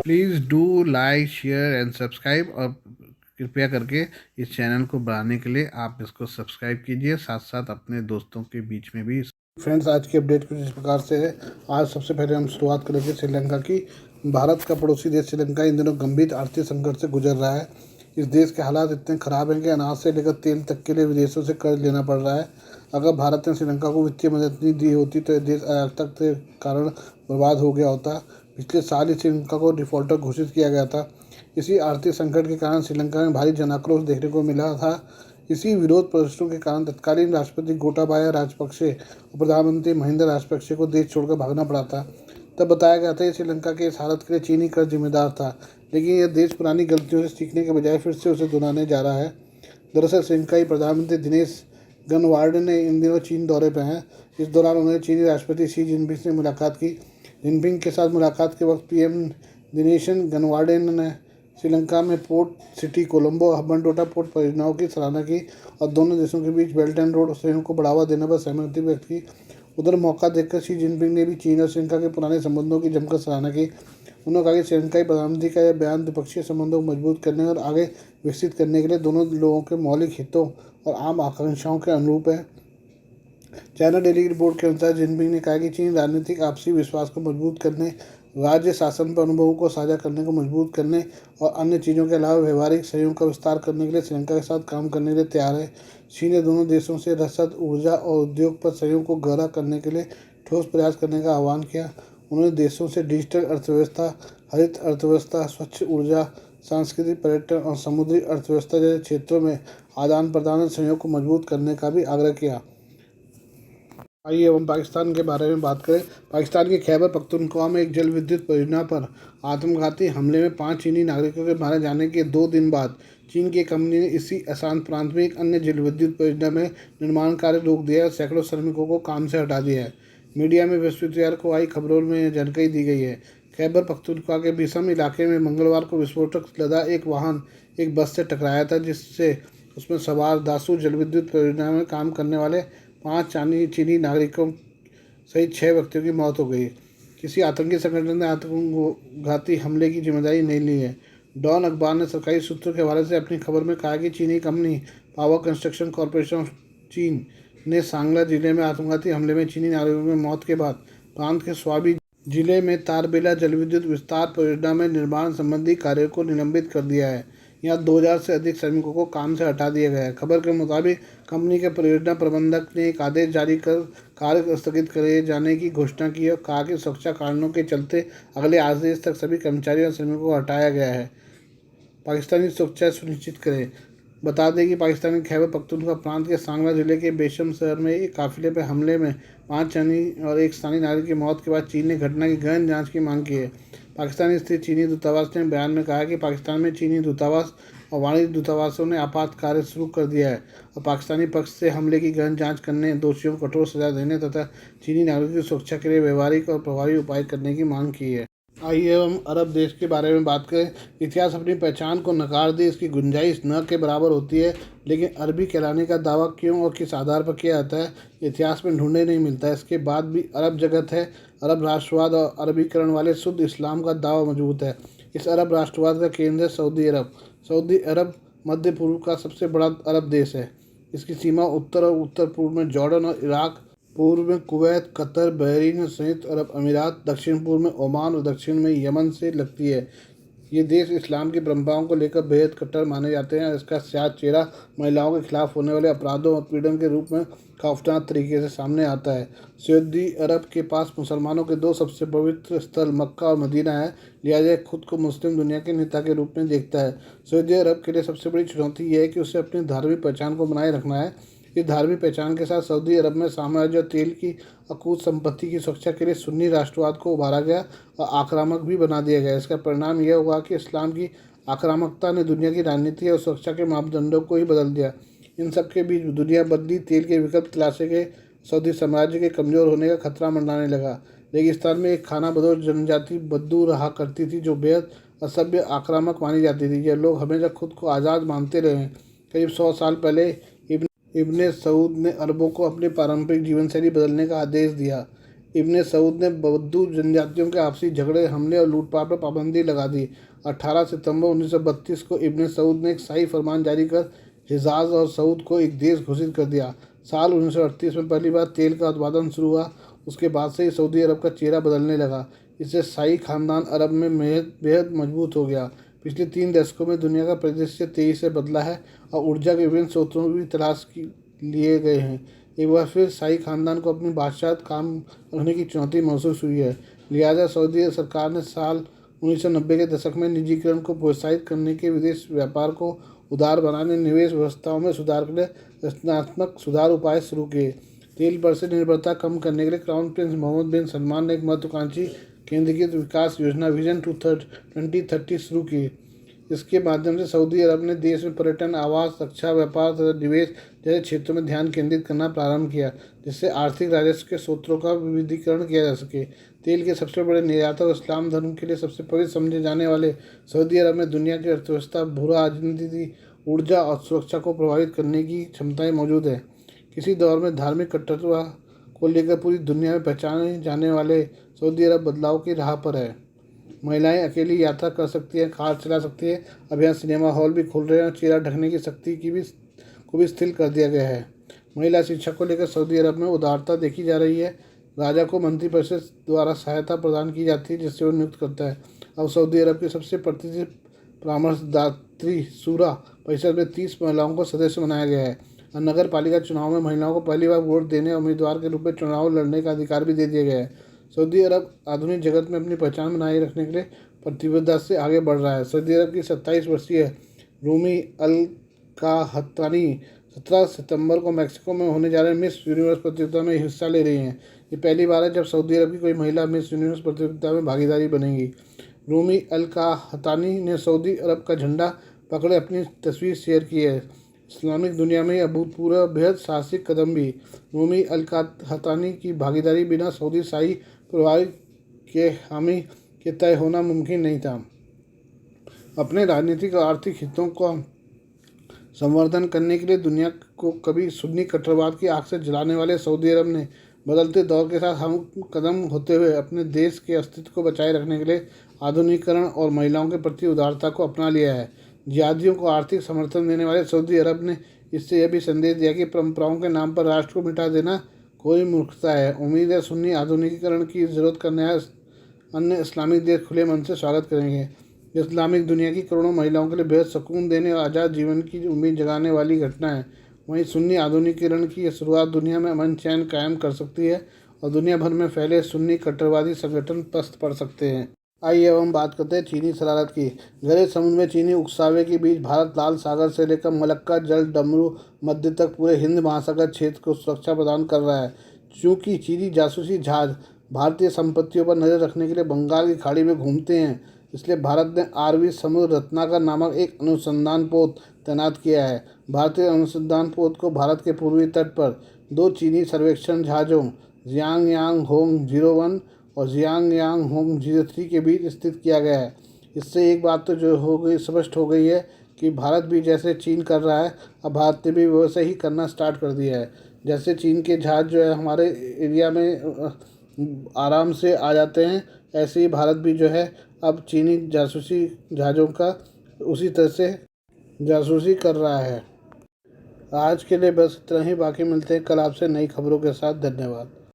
Please do like share and subscribe, और कृपया करके इस चैनल को बढ़ाने के लिए आप इसको सब्सक्राइब कीजिए, साथ साथ अपने दोस्तों के बीच में भी। फ्रेंड्स, आज की अपडेट कुछ इस प्रकार से है। आज सबसे पहले हम शुरुआत करेंगे श्रीलंका की। भारत का पड़ोसी देश श्रीलंका इन दिनों गंभीर आर्थिक संकट से गुजर रहा है। इस देश के हालात इतने ख़राब हैं कि अनाज से लेकर तेल तक के लिए विदेशों से कर्ज लेना पड़ रहा है। अगर भारत ने श्रीलंका को वित्तीय मदद नहीं दी होती तो यह देश अराजकता के कारण बर्बाद हो गया होता। पिछले साल ही श्रीलंका को डिफॉल्टर घोषित किया गया था। इसी आर्थिक संकट के कारण श्रीलंका में भारी जन आक्रोश देखने को मिला था। इसी विरोध प्रदर्शनों के कारण तत्कालीन राष्ट्रपति गोटाबाया राजपक्षे और प्रधानमंत्री महिंदा राजपक्षे को देश छोड़कर भागना पड़ा था। तब बताया गया था कि श्रीलंका के इस हालत के लिए चीनी कर्ज जिम्मेदार था, लेकिन यह देश पुरानी गलतियों से सीखने के बजाय फिर से उसे दोहराने जा रहा है। दरअसल श्रीलंकाई प्रधानमंत्री दिनेश गनवार्ड ने इन दिनों चीन दौरे पर हैं। इस दौरान उन्होंने चीनी राष्ट्रपति शी जिनपिंग से मुलाकात की। जिनपिंग के साथ मुलाकात के वक्त पीएम दिनेशन गनवार्डन ने श्रीलंका में port city Colombo Hambantota port परियोजनाओं की सराहना की और दोनों देशों के बीच बेल्ट एंड रोड सहयोग को बढ़ावा देने पर सहमति व्यक्त की। उधर मौका देखकर शी जिनपिंग ने भी चीन और श्रीलंका के पुराने संबंधों की जमकर सराहना की। उन्होंने कहा कि श्रीलंकाई प्रधानमंत्री का यह बयान द्विपक्षीय संबंधों को मजबूत करने और आगे विकसित करने के लिए दोनों लोगों के मौलिक हितों और आम आकांक्षाओं के अनुरूप है। चाइना डेली रिपोर्ट के अनुसार जिनपिंग ने कहा कि चीन राजनीतिक आपसी विश्वास को मजबूत करने, राज्य शासन पर अनुभवों को साझा करने को मजबूत करने और अन्य चीज़ों के अलावा व्यवहारिक सहयोग का विस्तार करने के लिए श्रीलंका के साथ काम करने के लिए तैयार है। चीन ने दोनों देशों से रसद, ऊर्जा और उद्योग पर सहयोग को गहरा करने के लिए ठोस प्रयास करने का आह्वान किया। उन्होंने देशों से डिजिटल अर्थव्यवस्था, हरित अर्थव्यवस्था, स्वच्छ ऊर्जा, सांस्कृतिक पर्यटन और समुद्री अर्थव्यवस्था जैसे क्षेत्रों में आदान प्रदान और सहयोग को मजबूत करने का भी आग्रह किया। आइए हम पाकिस्तान के बारे में बात करें। पाकिस्तान के खैबर पख्तूनख्वा में एक जल विद्युत परियोजना पर आत्मघाती हमले में 5 चीनी नागरिकों के मारे जाने के 2 दिन बाद चीन की कंपनी ने इसी अशांत प्रांत में एक अन्य जल विद्युत परियोजना में निर्माण कार्य रोक दिया और सैकड़ों श्रमिकों को काम से हटा दिया है। मीडिया में बृहस्पतिवार को आई खबरों में यह जानकारी दी गई है। खैबर पख्तूनख्वा के बिसम इलाके में मंगलवार को विस्फोटक लदा एक वाहन एक बस से टकराया था, जिससे उसमें सवार दासू जल विद्युत परियोजना में काम करने वाले 5 चीनी नागरिकों सहित 6 व्यक्तियों की मौत हो गई। किसी आतंकी संगठन ने आत्मघाती हमले की जिम्मेदारी नहीं ली है। डॉन अखबार ने सरकारी सूत्रों के हवाले से अपनी खबर में कहा कि चीनी company power construction corporation of चीन ने सांगला जिले में आत्मघाती हमले में चीनी नागरिकों की मौत के बाद प्रांत के स्वाबी जिले में तारबेला जलविद्युत विस्तार परियोजना में निर्माण संबंधी कार्यों को निलंबित कर दिया है। यहाँ 2000 से अधिक श्रमिकों को काम से हटा दिया गया है। खबर के मुताबिक कंपनी के परियोजना प्रबंधक ने एक आदेश जारी कर कार्य स्थगित करे जाने की घोषणा की और कहा कि सुरक्षा कारणों के चलते अगले आदेश तक सभी कर्मचारियों और श्रमिकों को हटाया गया है। पाकिस्तानी सुरक्षा सुनिश्चित करें। बता दें कि पाकिस्तान के खैबर पख्तूनख्वा प्रांत के सांगला जिले के बेशम शहर में एक काफिले पर हमले में 5 चीनी और एक स्थानीय नागरिक की मौत के बाद चीन ने घटना की गहन जांच की मांग की है। पाकिस्तान स्थित चीनी दूतावास ने बयान में कहा कि पाकिस्तान में चीनी दूतावास और वाणिज्य दूतावासों ने आपात कार्य शुरू कर दिया है और पाकिस्तानी पक्ष से हमले की गहन जांच करने, दोषियों को कठोर सजा देने तथा चीनी नागरिकों की सुरक्षा के लिए व्यवहारिक और प्रभावी उपाय करने की मांग की है। आइए हम अरब देश के बारे में बात करें। इतिहास अपनी पहचान को नकार दे, इसकी गुंजाइश न के बराबर होती है, लेकिन अरबी कहलाने का दावा क्यों और किस आधार पर किया जाता है, इतिहास में ढूंढे नहीं मिलता है। इसके बाद भी अरब जगत है। अरब राष्ट्रवाद और अरबीकरण वाले शुद्ध इस्लाम का दावा मौजूद है। इस अरब राष्ट्रवाद का केंद्र है सऊदी अरब। सऊदी अरब मध्य पूर्व का सबसे बड़ा अरब देश है। इसकी सीमा उत्तर और उत्तर पूर्व में जॉर्डन और इराक, पूर्व में कुवैत, कतर, बहरीन, संयुक्त अरब अमीरात, दक्षिण पूर्व में ओमान और दक्षिण में यमन से लगती है। ये देश इस्लाम की परंपराओं को लेकर बेहद कट्टर माने जाते हैं। इसका स्याह चेहरा महिलाओं के खिलाफ होने वाले अपराधों और पीड़न के रूप में खौफनाक तरीके से सामने आता है। सऊदी अरब के पास मुसलमानों के 2 सबसे पवित्र स्थल मक्का और मदीना है, लिहाजा यह खुद को मुस्लिम दुनिया के नेता के रूप में देखता है। सऊदी अरब के लिए सबसे बड़ी चुनौती यह है कि उसे अपनी धार्मिक पहचान को बनाए रखना है। इस धार्मिक पहचान के साथ सऊदी अरब में साम्राज्य और तेल की अकूत संपत्ति की सुरक्षा के लिए सुन्नी राष्ट्रवाद को उभारा गया और आक्रामक भी बना दिया गया। इसका परिणाम यह हुआ कि इस्लाम की आक्रामकता ने दुनिया की राजनीति और सुरक्षा के मापदंडों को ही बदल दिया। इन सब के बीच दुनिया बदली, तेल के विकल्प तलाशे गए, सऊदी साम्राज्य के कमज़ोर होने का खतरा मंडराने लगा। रेगिस्तान में एक खाना बदोश जनजाति बद्दू रहा करती थी, जो बेहद असभ्य, आक्रामक मानी जाती थी। यह लोग हमेशा खुद को आज़ाद मानते रहे हैं। करीब 100 साल पहले इब्ने सऊद ने अरबों को अपनी पारंपरिक जीवन शैली बदलने का आदेश दिया। इब्न सऊद ने बद्दू जनजातियों के आपसी झगड़े, हमले और लूटपाट पर पाबंदी लगा दी। 18 सितंबर 1932 को इब्न सऊद ने एक शाही फरमान जारी कर हिजाज और सऊद को एक देश घोषित कर दिया। साल 1938 में पहली बार तेल का उत्पादन शुरू हुआ। उसके बाद से ही सऊदी अरब का चेहरा बदलने लगा। इससे शाही खानदान अरब में बेहद मजबूत हो गया। पिछले 3 दशकों में दुनिया का परिदृश्य तेजी से बदला है और ऊर्जा के विभिन्न स्रोतों भी तलाश लिए गए हैं। एक बार फिर शाही खानदान को अपनी बादशाहत काम रखने की चुनौती महसूस हुई है। लिहाजा सऊदी सरकार ने साल 1990 के दशक में निजीकरण को प्रोत्साहित करने के, विदेश व्यापार को उदार बनाने, निवेश व्यवस्थाओं में सुधार के लिए रचनात्मक सुधार उपाय शुरू किए। तेल पर से निर्भरता कम करने के लिए क्राउन प्रिंस मोहम्मद बिन सलमान ने एक महत्वाकांक्षी केंद्रीकृत विकास योजना विजन 2030 शुरू की। इसके माध्यम से सऊदी अरब ने देश में पर्यटन, आवास, रक्षा, व्यापार तथा निवेश जैसे क्षेत्रों में ध्यान केंद्रित करना प्रारंभ किया, जिससे आर्थिक राजस्व के स्रोतों का विविधीकरण किया जा सके। तेल के सबसे बड़े निर्यातक और इस्लाम धर्म के लिए सबसे पवित्र समझे जाने वाले सऊदी अरब में दुनिया की अर्थव्यवस्था, भू राजनीति, ऊर्जा और सुरक्षा को प्रभावित करने की क्षमताएं मौजूद है। किसी दौर में धार्मिक कट्टरता को लेकर पूरी दुनिया में पहचाने जाने वाले सऊदी अरब बदलाव की राह पर है। महिलाएं अकेली यात्रा कर सकती हैं, कार चला सकती हैं। अब यहाँ सिनेमा हॉल भी खुल रहे हैं और चेहरा ढकने की शक्ति को भी शिथिल कर दिया गया है। महिला शिक्षा को लेकर सऊदी अरब में उदारता देखी जा रही है। राजा को मंत्रिपरिषद द्वारा सहायता प्रदान की जाती है, जिससे वो नियुक्त करता है। अब सऊदी अरब की सबसे प्रतिष्ठित परामर्शदात्री शूरा परिषद में 30 महिलाओं को सदस्य बनाया गया है। और नगर पालिका चुनाव में महिलाओं को पहली बार वोट देने और उम्मीदवार के रूप में चुनाव लड़ने का अधिकार भी दे दिया गया है। सऊदी अरब आधुनिक जगत में अपनी पहचान बनाए रखने के लिए प्रतिबद्धता से आगे बढ़ रहा है। सऊदी अरब की 27 वर्षीय रूमी अल काहतानी 17 सितंबर को मेक्सिको में होने जा रहे मिस यूनिवर्स प्रतियोगिता में हिस्सा ले रही हैं। ये पहली बार है जब सऊदी अरब की कोई महिला मिस यूनिवर्स प्रतियोगिता में भागीदारी बनेगी। रूमी अल काहतानी ने सऊदी अरब का झंडा पकड़े अपनी तस्वीर शेयर की है। इस्लामिक दुनिया में अभूतपूर्व बेहद साहसिक कदम भी। रूमी अल काहतानी की भागीदारी बिना सऊदी शाही परिवार के हामी के तय होना मुमकिन नहीं था। अपने राजनीतिक और आर्थिक हितों का संवर्धन करने के लिए दुनिया को कभी सुन्नी कट्टरवाद की आग से जलाने वाले सऊदी अरब ने बदलते दौर के साथ हम कदम होते हुए अपने देश के अस्तित्व को बचाए रखने के लिए आधुनिकीकरण और महिलाओं के प्रति उदारता को अपना लिया है। जिहादियों को आर्थिक समर्थन देने वाले सऊदी अरब ने इससे यह भी संदेश दिया कि परंपराओं के नाम पर राष्ट्र को मिटा देना कोई मूर्खता है। उम्मीद है सुन्नी आधुनिकीकरण की जरूरत का नया अन्य इस्लामिक देश खुले मन से स्वागत करेंगे। इस्लामिक दुनिया की करोड़ों महिलाओं के लिए बेहद सुकून देने और आज़ाद जीवन की उम्मीद जगाने वाली घटना है। वहीं सुन्नी आधुनिकीकरण की शुरुआत दुनिया में अमन चैन कायम कर सकती है और दुनिया भर में फैले सुन्नी कट्टरवादी संगठन पस्त पड़ सकते हैं। आइए अब हम बात करते हैं चीनी शरारत की। गहरे समुद्र में चीनी उकसावे के बीच भारत लाल सागर से लेकर मलक्का जल डमरू मध्य तक पूरे हिंद महासागर क्षेत्र को सुरक्षा प्रदान कर रहा है। चूँकि चीनी जासूसी जहाज भारतीय संपत्तियों पर नजर रखने के लिए बंगाल की खाड़ी में घूमते हैं, इसलिए भारत ने आरवी समुद्र रत्नाकर नामक एक अनुसंधान पोत तैनात किया है। भारतीय अनुसंधान पोत को भारत के पूर्वी तट पर 2 चीनी सर्वेक्षण जहाज़ों जियांग यांग होंग 01 और जियांग यांग होंग 03 के बीच स्थित किया गया है। इससे एक बात तो जो हो गई स्पष्ट हो गई है कि भारत भी जैसे चीन कर रहा है, अब भारत ने भी वैसे ही करना स्टार्ट कर दिया है। जैसे चीन के जहाज़ जो है हमारे एरिया में आराम से आ जाते हैं, ऐसे ही भारत भी जो है अब चीनी जासूसी जहाज़ों का उसी तरह से जासूसी कर रहा है। आज के लिए बस इतना ही, बाकी मिलते हैं कल आपसे नई खबरों के साथ। धन्यवाद।